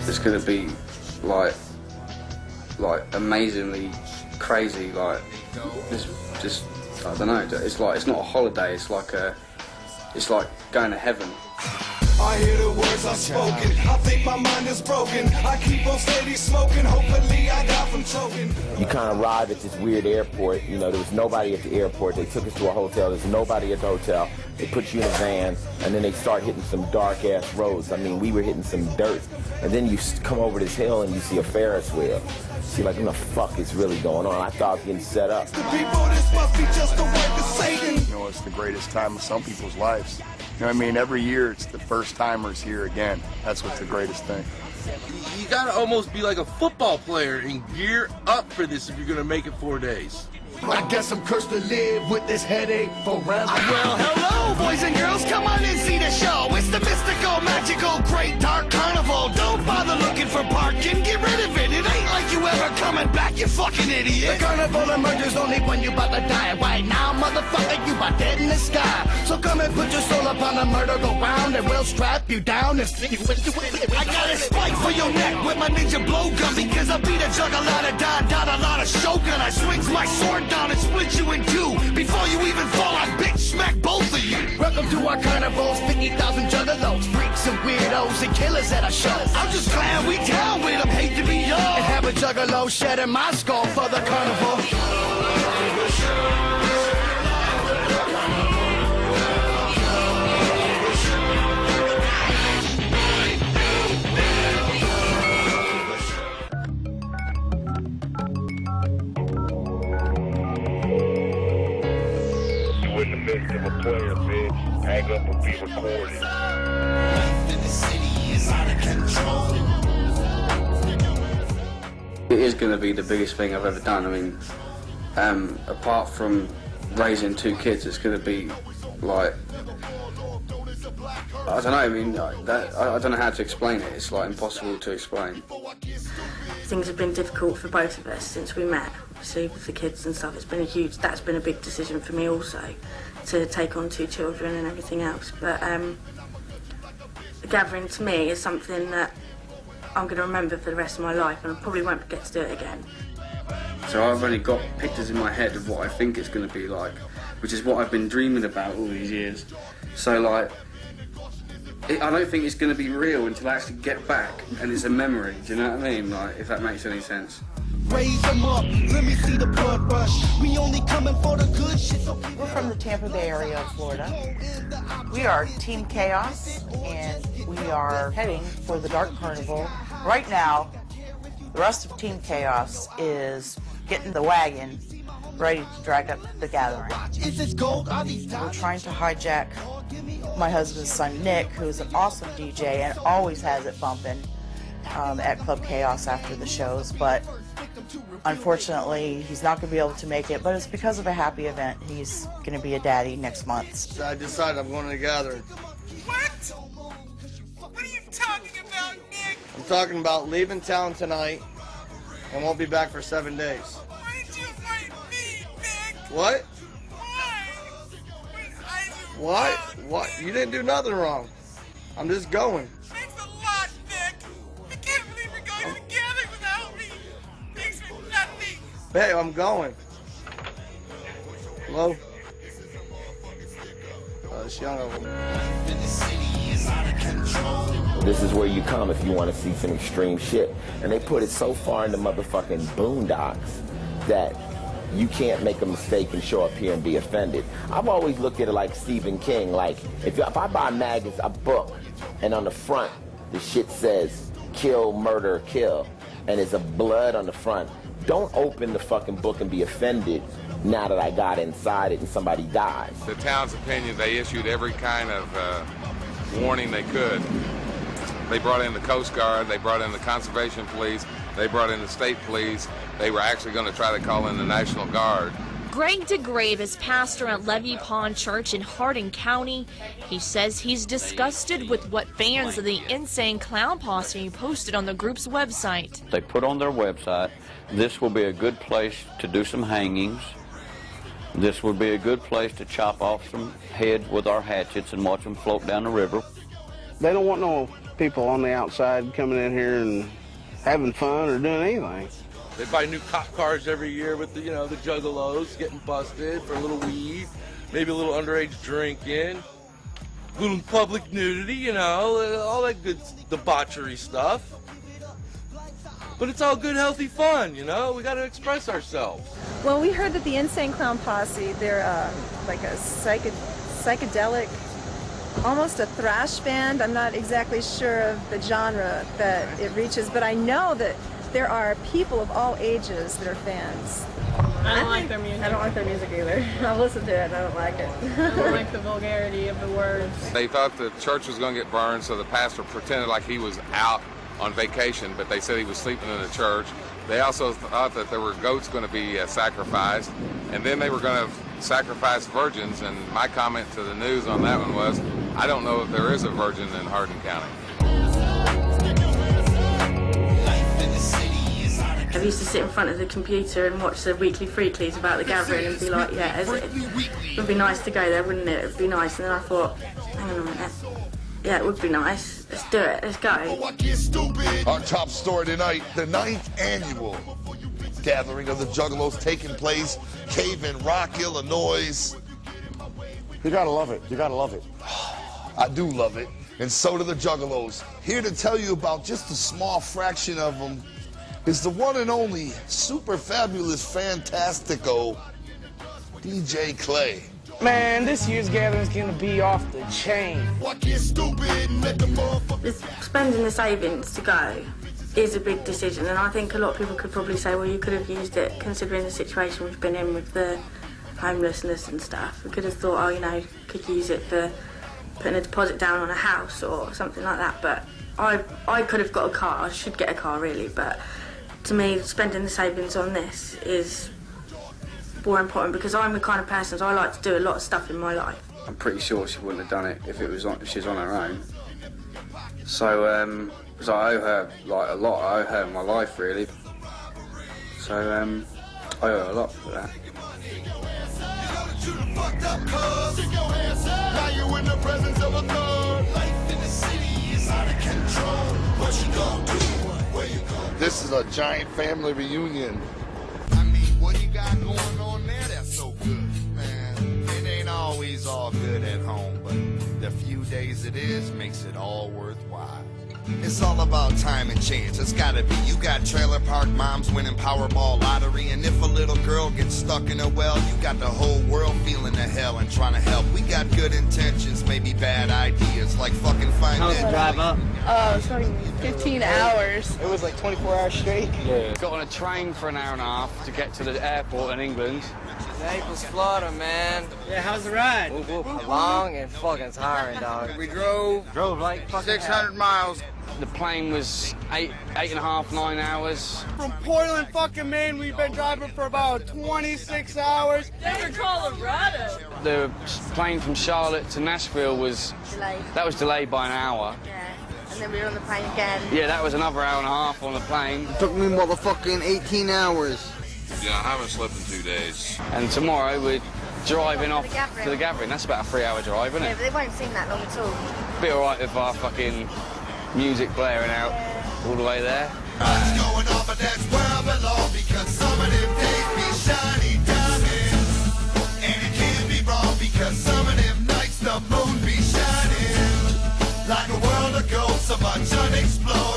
It's gonna be like amazingly crazy. Like it's just I don't know. It's like it's not a holiday. It's like going to heaven. I hear the words I've spoken. I think my mind is broken. I keep on steady smoking. Hopefully I got from choking. You kind of arrive at this weird airport. You know, there was nobody at the airport. They took us to a hotel. There's nobody at the hotel. They put you in a van, and then they start hitting some dark-ass roads. I mean, we were hitting some dirt. And then you come over this hill, and you see a Ferris wheel. See, like, what the fuck is really going on? I thought I was getting set up. The people, this must be just the work of Satan. You know, it's the greatest time of some people's lives. You know what I mean? Every year, it's the first timers here again. That's what's the greatest thing. You gotta almost be like a football player and gear up for this if you're gonna make it 4 days. I guess I'm cursed to live with this headache forever. Well, hello, boys and girls, come on and see the show. It's the mystical, magical, great dark carnival. Don't bother looking for parking, get rid of it. It ain't like you ever coming back, you fucking idiot. The carnival emerges only when you about to die. Right now, motherfucker, you about dead in the sky. So come and put your soul upon a murder, go round, and we'll strap you down and stick you with it. I got a spike for your neck with my ninja blowgun, because I beat a juggernaut, down a lot of shogun. I swings my sword down and split you in two. Before you even fall, I bitch smack both of you. Welcome to our carnivals, 50,000 juggalos, freaks and weirdos and killers at our shows. I'm just glad we down with them, hate to be young. And have a juggalo shedding my skull for the carnival. In the midst of a player, bitch. Hang up and be recorded. Life in the city is out of control. It is going to be the biggest thing I've ever done. I mean, apart from raising 2 kids, it's going to be like, I don't know. I mean, I don't know how to explain it. It's like impossible to explain. Things have been difficult for both of us since we met. Obviously, with the kids and stuff, that's been a big decision for me also, to take on 2 children and everything else. But the gathering to me is something that I'm going to remember for the rest of my life, and I probably won't get to do it again. So I've only got pictures in my head of what I think it's going to be like, which is what I've been dreaming about all these years. So like, I don't think it's going to be real until I actually get back and it's a memory. Do you know what I mean? Like, if that makes any sense. Raise them up, let me see the blood rush. We only coming for the good shit. We're from the Tampa Bay area of Florida. We are Team Chaos, and we are heading for the Dark Carnival. Right now, the rest of Team Chaos is getting the wagon ready to drag up the gathering. We're trying to hijack my husband's son, Nick, who is an awesome DJ and always has it bumping at Club Chaos after the shows, but unfortunately, he's not going to be able to make it, but it's because of a happy event. He's going to be a daddy next month. I decided I'm going to the gathering. What? What are you talking about, Nick? I'm talking about leaving town tonight and won't be back for 7 days. Why did you fight me, Nick? What? Why? What? What? You didn't do nothing wrong. I'm just going. Thanks a lot, Nick. I can't believe you're going to the gathering without me. Thanks for nothing. Hey, I'm going. Hello? This young of them. This is where you come if you want to see some extreme shit. And they put it so far in the motherfucking boondocks that you can't make a mistake and show up here and be offended. I've always looked at it like Stephen King. Like, if I buy a book, and on the front, the shit says, kill, murder, kill, and there's a blood on the front, don't open the fucking book and be offended now that I got inside it and somebody dies. The town's opinion, they issued every kind of warning they could. They brought in the Coast Guard, they brought in the Conservation Police, they brought in the State Police. They were actually going to try to call in the National Guard. Greg DeGrave is pastor at Levy Pond Church in Hardin County. He says he's disgusted with what fans of the Insane Clown Posse posted on the group's website. They put on their website, this will be a good place to do some hangings, This would be a good place to chop off some heads with our hatchets and watch them float down the river. They don't want no people on the outside coming in here and having fun or doing anything. They buy new cop cars every year with the, the juggalos getting busted for a little weed, maybe a little underage drinking, a little public nudity, all that good debauchery stuff. But it's all good, healthy fun, we got to express ourselves. Well, we heard that the Insane Clown Posse, they're like a psychedelic, almost a thrash band. I'm not exactly sure of the genre that it reaches, but I know that there are people of all ages that are fans. I don't like their music. I don't like their music either. I've listened to it and I don't like it. I don't like the vulgarity of the words. They thought the church was going to get burned, so the pastor pretended like he was out on vacation, but they said he was sleeping in the church. They also thought that there were goats going to be sacrificed, and then they were going to sacrifice virgins, and my comment to the news on that one was, I don't know if there is a virgin in Hardin County. I used to sit in front of the computer and watch the weekly Freaklies about the gathering and be like, yeah, it would be nice to go there, wouldn't it? It would be nice. And then I thought, hang on a minute. Yeah, it would be nice. Let's do it. Let's go. Our top story tonight, the 9th annual gathering of the Juggalos taking place, Cave in Rock, Illinois. You gotta love it. You gotta love it. I do love it, and so do the Juggalos. Here to tell you about just a small fraction of them is the one and only super fabulous fantastico DJ Clay. Man, this year's gathering is gonna be off the chain. Spending the savings to go is a big decision, and I think a lot of people could probably say, well, you could have used it considering the situation we've been in with the homelessness and stuff. We could have thought, oh, could use it for putting a deposit down on a house or something like that, but I could have got a car. I should get a car, really, but to me, spending the savings on this is more important because I'm the kind of person, so I like to do a lot of stuff in my life. I'm pretty sure she wouldn't have done it if she's on her own. So, because I owe her a lot. I owe her my life, really. So, I owe her a lot for that. This is a giant family reunion. I mean, what you got going on there that's so good, man? It ain't always all good at home, but the few days it is makes it all worthwhile. It's all about time and chance, it's gotta be. You got trailer park moms winning Powerball lottery, and if a little girl gets stuck in a well, you got the whole world feeling the hell and trying to help. We got good intentions, maybe bad ideas, like fucking find that. Drive up. Oh, it's like 15 hours. It was like 24 hours straight. Yeah. Got on a train for an hour and a half to get to the airport in England. Naples, Florida, man. Yeah, how's the ride? Long and fucking tiring, dog. We drove like 600 miles. The plane was eight and a half, 9 hours. From Portland, fucking Maine, we've been driving for about 26 hours. Denver, Colorado. The plane from Charlotte to Nashville was delayed by an hour. Yeah, and then we were on the plane again. Yeah, that was another hour and a half on the plane. It took me motherfucking 18 hours. Yeah, I haven't slept in 2 days. And tomorrow we're driving off to the gathering. That's about a 3-hour drive, isn't it? Yeah, but they won't seem that long at all. Be alright with our fucking music blaring out all the way there. What's going on, but that's where I belong, because some of them days be shiny diamonds, and it can't be wrong, because some of them nights the moon be shining like a world ago, so much unexplored.